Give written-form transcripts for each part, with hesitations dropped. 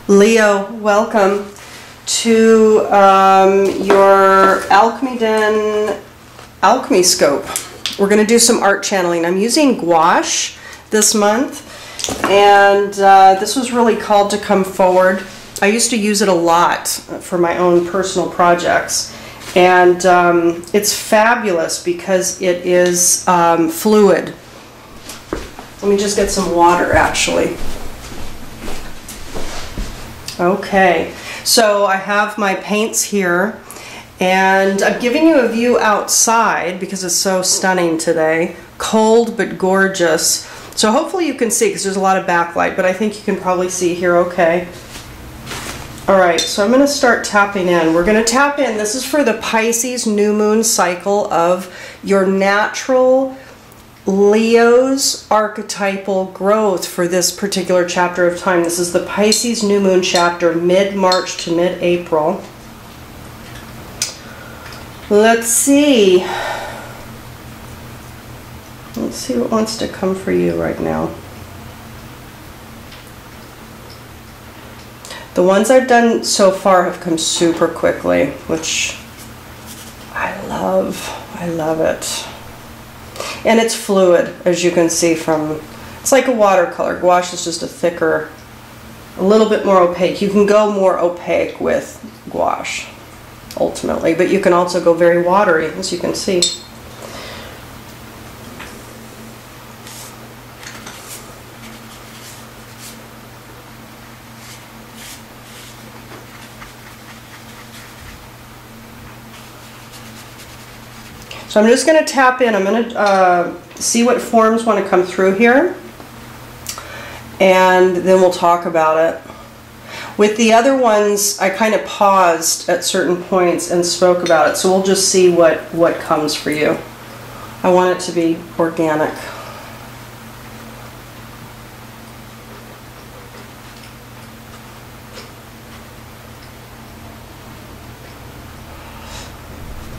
Leo, welcome to your Alchemy scope. We're going to do some art channeling. I'm using gouache this month, and this was really called to come forward. I used to use it a lot for my own personal projects, and it's fabulous because it is fluid. Let me just get some water, actually. Okay, so I have my paints here, and I'm giving you a view outside because it's so stunning today. Cold but gorgeous. So hopefully you can see, because there's a lot of backlight, but I think you can probably see here okay. Alright, so I'm going to start tapping in. We're going to tap in. This is for the Pisces new moon cycle of your natural Leo's archetypal growth for this particular chapter of time. This is the Pisces new moon chapter, mid-March to mid-April. Let's see. Let's see what wants to come for you right now. The ones I've done so far have come super quickly, which I love. I love it. And it's fluid, as you can see from, it's like a watercolor. Gouache is just a thicker, a little bit more opaque. You can go more opaque with gouache, ultimately, but you can also go very watery, as you can see. So I'm just going to tap in. I'm going to see what forms want to come through here, and then we'll talk about it. With the other ones, I kind of paused at certain points and spoke about it, so we'll just see what comes for you. I want it to be organic.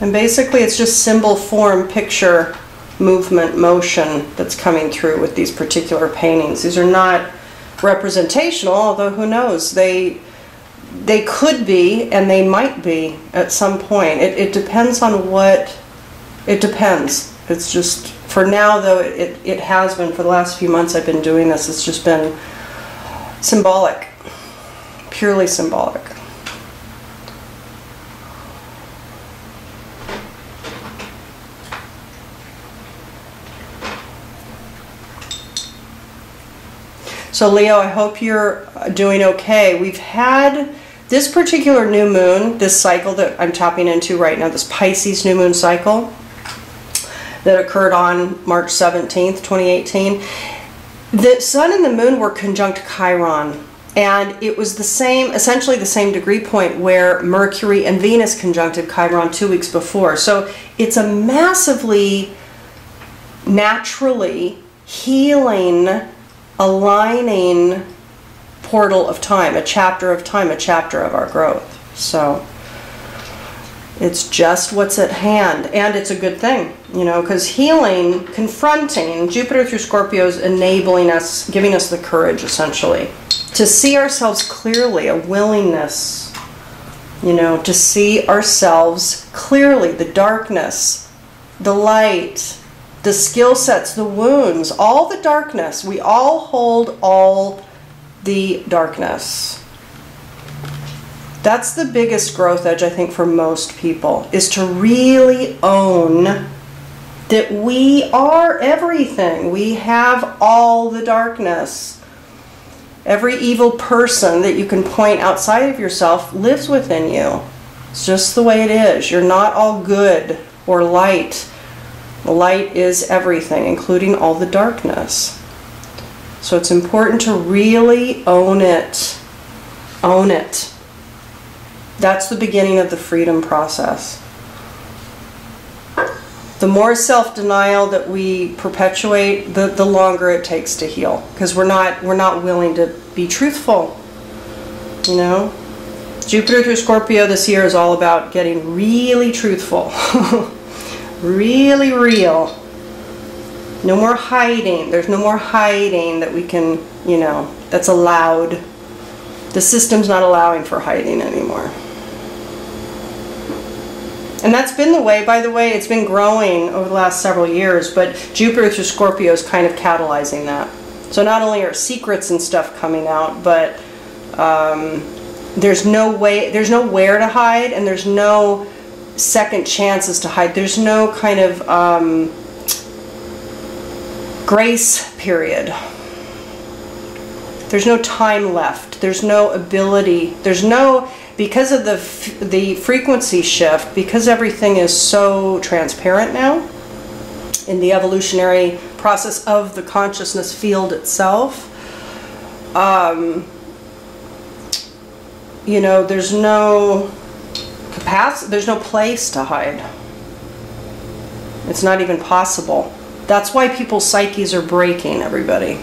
And basically it's just symbol, form, picture, movement, motion that's coming through with these particular paintings. These are not representational, although who knows, they could be and they might be at some point. It depends on what, it depends. It's just, for now though, it has been, for the last few months I've been doing this, it's just been symbolic, purely symbolic. So Leo, I hope you're doing okay. We've had this particular new moon, this cycle that I'm tapping into right now, this Pisces new moon cycle that occurred on March 17th, 2018. The sun and the moon were conjunct Chiron, and it was the same, essentially the same degree point where Mercury and Venus conjuncted Chiron 2 weeks before. So it's a massively, naturally healing, aligning portal of time, a chapter of time, a chapter of our growth. So it's just what's at hand, and it's a good thing, you know, because healing, confronting, Jupiter through Scorpio is enabling us, giving us the courage essentially to see ourselves clearly, a willingness, you know, to see ourselves clearly, the darkness, the light, the skill sets, the wounds, all the darkness. We all hold all the darkness. That's the biggest growth edge, I think, for most people, is to really own that we are everything. We have all the darkness. Every evil person that you can point outside of yourself lives within you. It's just the way it is. You're not all good or light. The light is everything, including all the darkness. So it's important to really own it. Own it. That's the beginning of the freedom process. The more self-denial that we perpetuate, the longer it takes to heal, because we're not willing to be truthful. You know, Jupiter through Scorpio this year is all about getting really truthful. Really real. No more hiding. There's no more hiding that we can, you know, that's allowed. The system's not allowing for hiding anymore. And that's been the way, by the way, it's been growing over the last several years, but Jupiter through Scorpio is kind of catalyzing that. So not only are secrets and stuff coming out, but there's nowhere to hide, and there's no second chances to hide. There's no kind of grace period. There's no time left. There's no ability. There's no, because of the frequency shift, because everything is so transparent now in the evolutionary process of the consciousness field itself, you know, there's no capacity, there's no place to hide. It's not even possible. That's why people's psyches are breaking, everybody.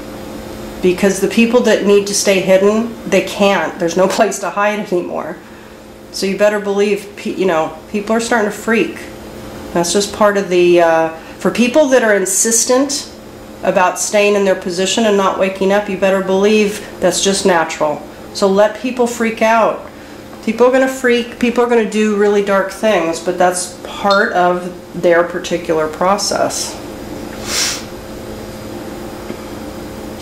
Because the people that need to stay hidden, they can't. There's no place to hide anymore. So you better believe, you know, people are starting to freak. That's just part of the, for people that are insistent about staying in their position and not waking up, you better believe that's just natural. So let people freak out. People are going to freak, people are going to do really dark things, but that's part of their particular process.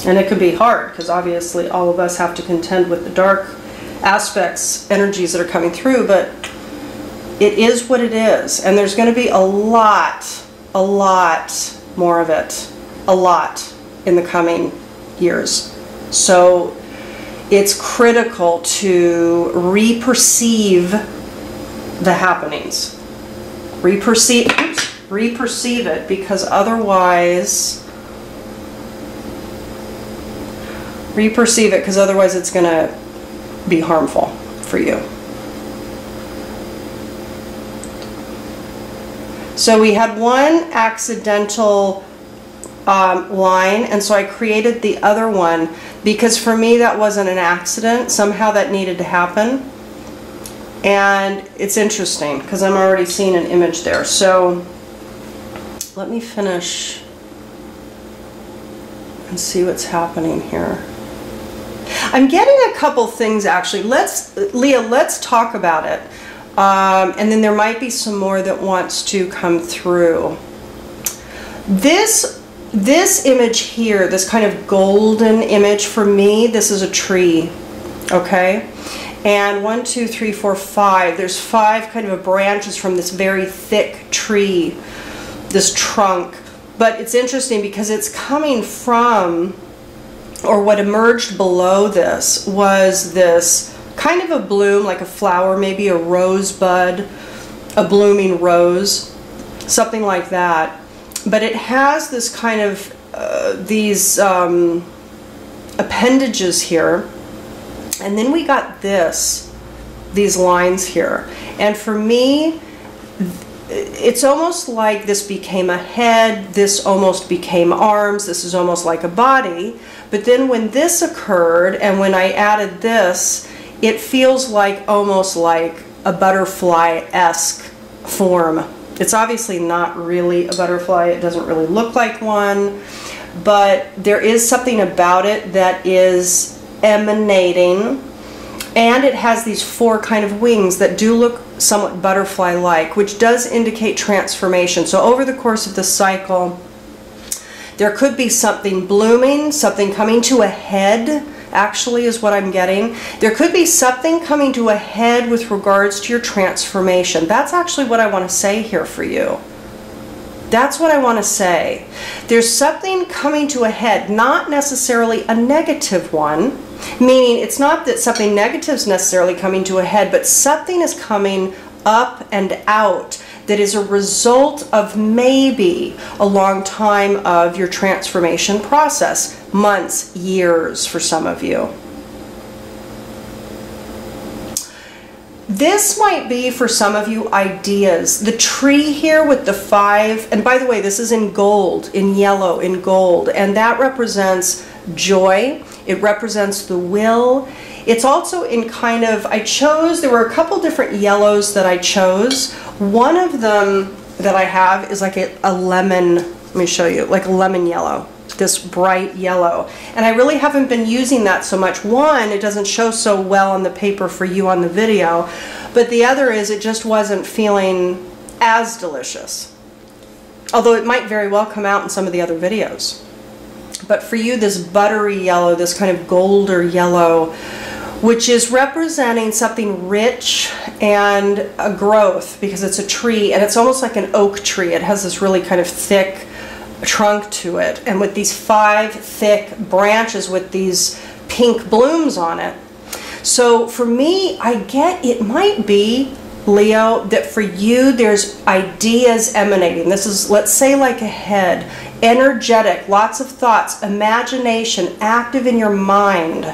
And it can be hard, because obviously all of us have to contend with the dark aspects, energies that are coming through, but it is what it is. And there's going to be a lot more of it, a lot in the coming years. So it's critical to re-perceive the happenings. Re-perceive it, because otherwise it's going to be harmful for you. So we had one accidental line, and so I created the other one, because for me that wasn't an accident. Somehow that needed to happen. And it's interesting, because I'm already seeing an image there. So let me finish and see what's happening here. I'm getting a couple things, actually. Leah, let's talk about it. And then there might be some more that wants to come through. This image here, this kind of golden image, for me, this is a tree, okay? And 1, 2, 3, 4, 5. There's 5 kind of branches from this very thick tree, this trunk. But it's interesting because it's coming from, or what emerged below this was this kind of a bloom, like a flower, maybe a rosebud, a blooming rose, something like that. But it has this kind of, these appendages here. And then we got these lines here. And for me, it's almost like this became a head, this almost became arms, this is almost like a body. But then when this occurred, and when I added this, it feels like almost like a butterfly-esque form. It's obviously not really a butterfly, it doesn't really look like one, but there is something about it that is emanating, and it has these 4 kind of wings that do look somewhat butterfly-like, which does indicate transformation. So over the course of the cycle, there could be something blooming, something coming to a head, actually, is what I'm getting. There could be something coming to a head with regards to your transformation. That's actually what I want to say here for you. That's what I want to say. There's something coming to a head, not necessarily a negative one, meaning it's not that something negative is necessarily coming to a head, but something is coming up and out that is a result of maybe a long time of your transformation process, months, years for some of you. This might be for some of you ideas. The tree here with the 5, and by the way, this is in gold, in yellow, in gold, and that represents joy. It represents the will. It's also in kind of, there were a couple different yellows that I chose. One of them that I have is like a lemon, let me show you, like a lemon yellow. this bright yellow. And I really haven't been using that so much. One, it doesn't show so well on the paper for you on the video, but the other is it just wasn't feeling as delicious. Although it might very well come out in some of the other videos. But for you, this buttery yellow, this kind of golder yellow, which is representing something rich and a growth, because it's a tree, and it's almost like an oak tree. It has this really kind of thick trunk to it, and with these 5 thick branches with these pink blooms on it. So for me, I get it might be, Leo, that for you there's ideas emanating. This is, let's say, like a head, energetic, lots of thoughts, imagination, active in your mind.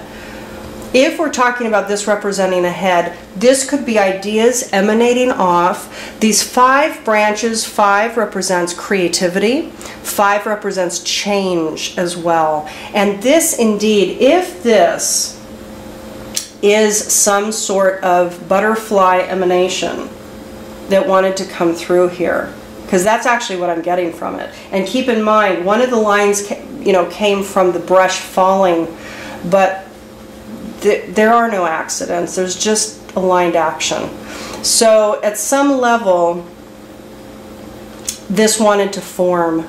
If we're talking about this representing a head, this could be ideas emanating off. These 5 branches, 5 represents creativity, 5 represents change as well. And this indeed, if this is some sort of butterfly emanation that wanted to come through here, because that's actually what I'm getting from it. And keep in mind, one of the lines, you know, came from the brush falling, but there are no accidents. There's just aligned action. So at some level, this wanted to form.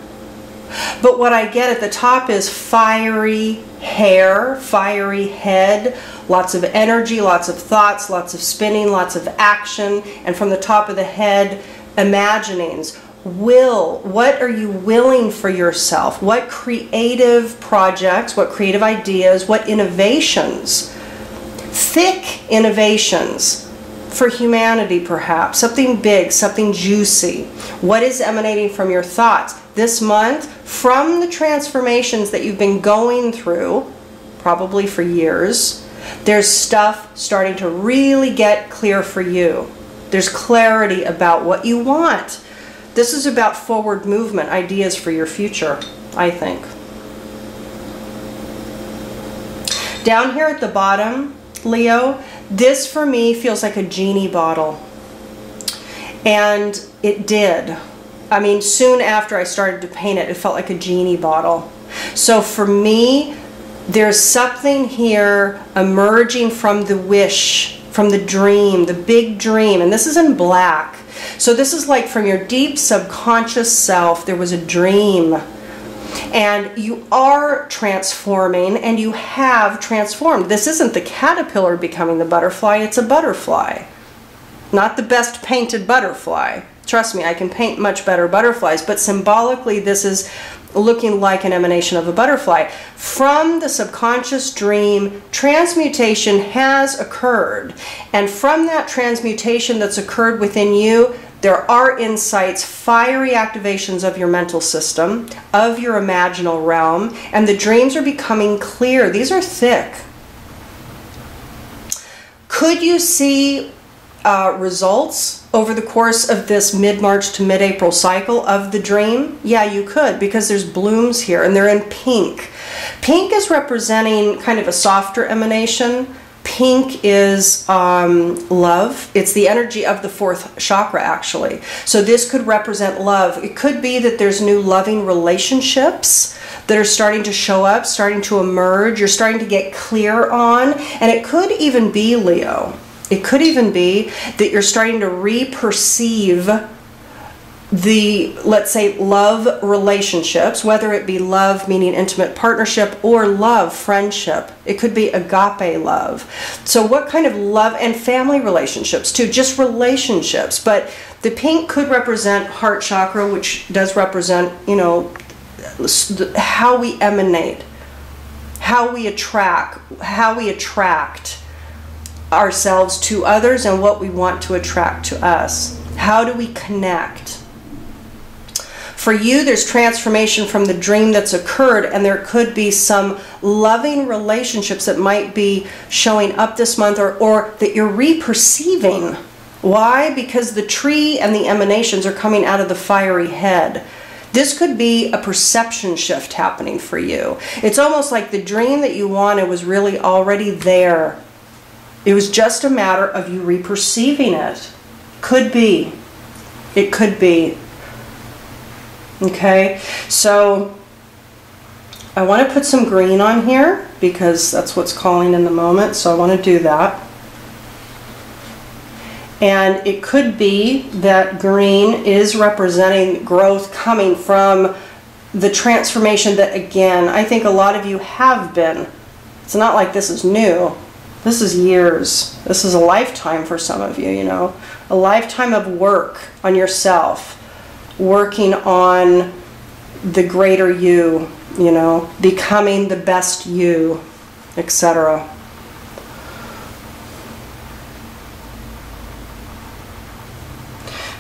But what I get at the top is fiery hair, fiery head, lots of energy, lots of thoughts, lots of spinning, lots of action, and from the top of the head, imaginings. Will, what are you willing for yourself? What creative projects, what creative ideas, what innovations, thick innovations for humanity perhaps, something big, something juicy. What is emanating from your thoughts this month from the transformations that you've been going through, probably for years? There's stuff starting to really get clear for you. There's clarity about what you want. This is about forward movement, ideas for your future, I think. Down here at the bottom, Leo, this for me feels like a genie bottle. And it did. I mean, soon after I started to paint it, it felt like a genie bottle. So for me, there's something here emerging from the wish, from the dream, the big dream. And this is in black. So this is like from your deep subconscious self, there was a dream. And you are transforming, and you have transformed. This isn't the caterpillar becoming the butterfly, it's a butterfly. Not the best painted butterfly. Trust me, I can paint much better butterflies, but symbolically this is looking like an emanation of a butterfly. From the subconscious dream, transmutation has occurred. And from that transmutation that's occurred within you, there are insights, fiery activations of your mental system, of your imaginal realm, and the dreams are becoming clear. These are thick. Could you see results over the course of this mid-March to mid-April cycle of the dream? Yeah, you could, because there's blooms here, and they're in pink. Pink is representing kind of a softer emanation. Pink is love. It's the energy of the 4th chakra, actually. So this could represent love. It could be that there's new loving relationships that are starting to show up, starting to emerge, you're starting to get clear on. And it could even be, Leo, it could even be that you're starting to re-perceive the, let's say, love relationships, whether it be love meaning intimate partnership or love friendship. It could be agape love. So what kind of love, and family relationships too, just relationships. But the pink could represent heart chakra, which does represent, you know, how we emanate, how we attract ourselves to others, and what we want to attract to us. How do we connect? For you, there's transformation from the dream that's occurred, and there could be some loving relationships that might be showing up this month, or that you're re-perceiving. Why? Because the tree and the emanations are coming out of the fiery head. This could be a perception shift happening for you. It's almost like the dream that you wanted was really already there. It was just a matter of you re-perceiving it. Could be. It could be. Okay, so I want to put some green on here because that's what's calling in the moment, so I want to do that. And it could be that green is representing growth coming from the transformation that, again, I think a lot of you have been. It's not like this is new. This is years. This is a lifetime for some of you, you know. A lifetime of work on yourself, working on the greater you, you know, becoming the best you, etc.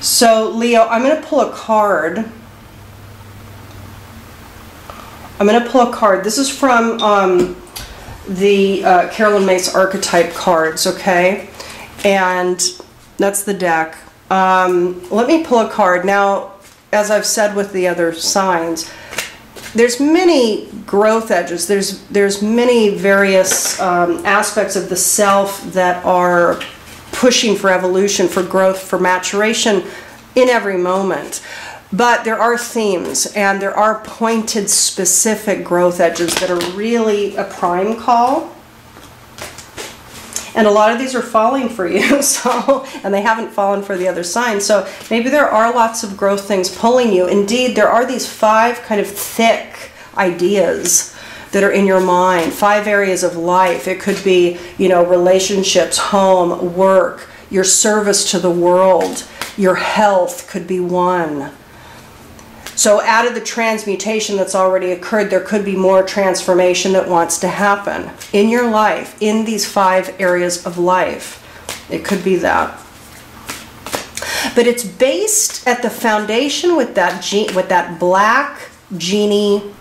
So, Leo, I'm going to pull a card. I'm going to pull a card. This is from the Carolyn Myss Archetype cards, okay? And that's the deck. Let me pull a card. Now, as I've said with the other signs, there's many growth edges. There's many various aspects of the self that are pushing for evolution, for growth, for maturation in every moment. But there are themes, and there are pointed, specific growth edges that are really a prime call. And a lot of these are falling for you, so, and they haven't fallen for the other signs. So maybe there are lots of growth things pulling you. Indeed, there are these 5 kind of thick ideas that are in your mind, 5 areas of life. It could be, you know, relationships, home, work, your service to the world, your health could be one. So out of the transmutation that's already occurred, there could be more transformation that wants to happen in your life, in these 5 areas of life. It could be that. But it's based at the foundation with that black genie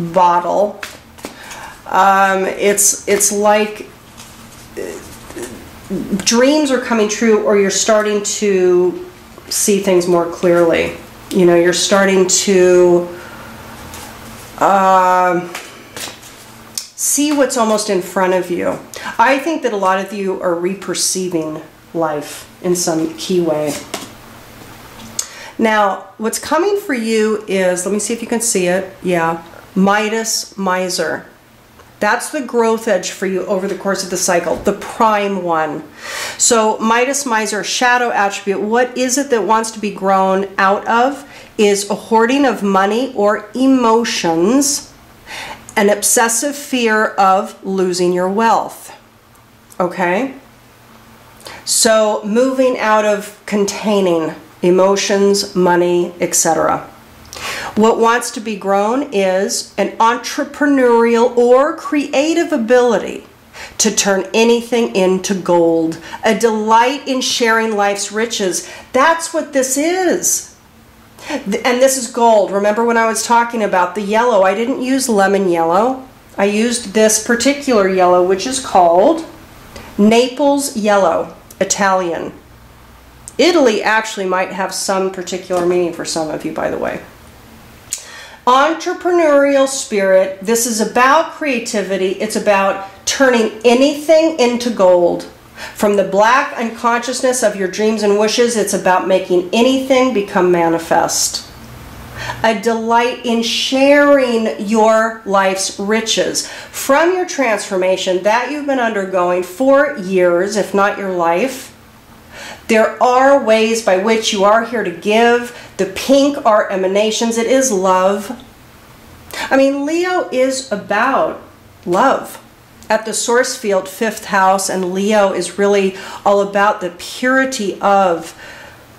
bottle. It's like dreams are coming true, or you're starting to see things more clearly. You know, you're starting to see what's almost in front of you. I think that a lot of you are re-perceiving life in some key way. Now, what's coming for you is, let me see if you can see it. Yeah, Midas, Miser. That's the growth edge for you over the course of the cycle, the prime one. So Midas, Miser, shadow attribute, what is it that wants to be grown out of is a hoarding of money or emotions, an obsessive fear of losing your wealth. Okay? So moving out of containing emotions, money, etc. What wants to be grown is an entrepreneurial or creative ability to turn anything into gold, a delight in sharing life's riches. That's what this is. And this is gold. Remember when I was talking about the yellow, I didn't use lemon yellow. I used this particular yellow, which is called Naples yellow, Italian. Italy actually might have some particular meaning for some of you, by the way. Entrepreneurial spirit. This is about creativity. It's about turning anything into gold. From the black unconsciousness of your dreams and wishes, it's about making anything become manifest. A delight in sharing your life's riches from your transformation that you've been undergoing for years, if not your life. There are ways by which you are here to give. The pink are emanations. It is love. I mean, Leo is about love. At the source field, 5th house, and Leo is really all about the purity of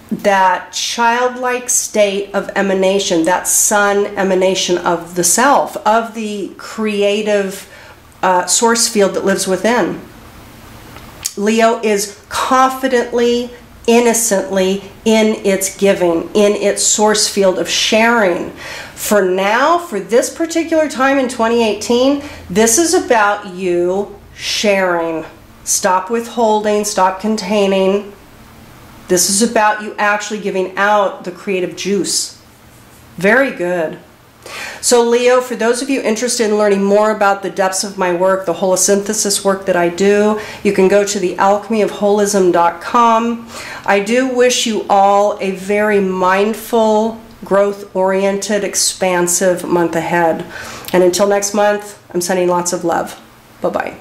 that childlike state of emanation, that sun emanation of the self, of the creative source field that lives within. Leo is confidently, innocently in its giving, in its source field of sharing. For now, for this particular time in 2018, this is about you sharing. Stop withholding, stop containing. This is about you actually giving out the creative juice. Very good. So Leo, for those of you interested in learning more about the depths of my work, the holosynthesis work that I do, you can go to the alchemyofholism.com. I do wish you all a very mindful, growth-oriented, expansive month ahead. And until next month, I'm sending lots of love. Bye-bye.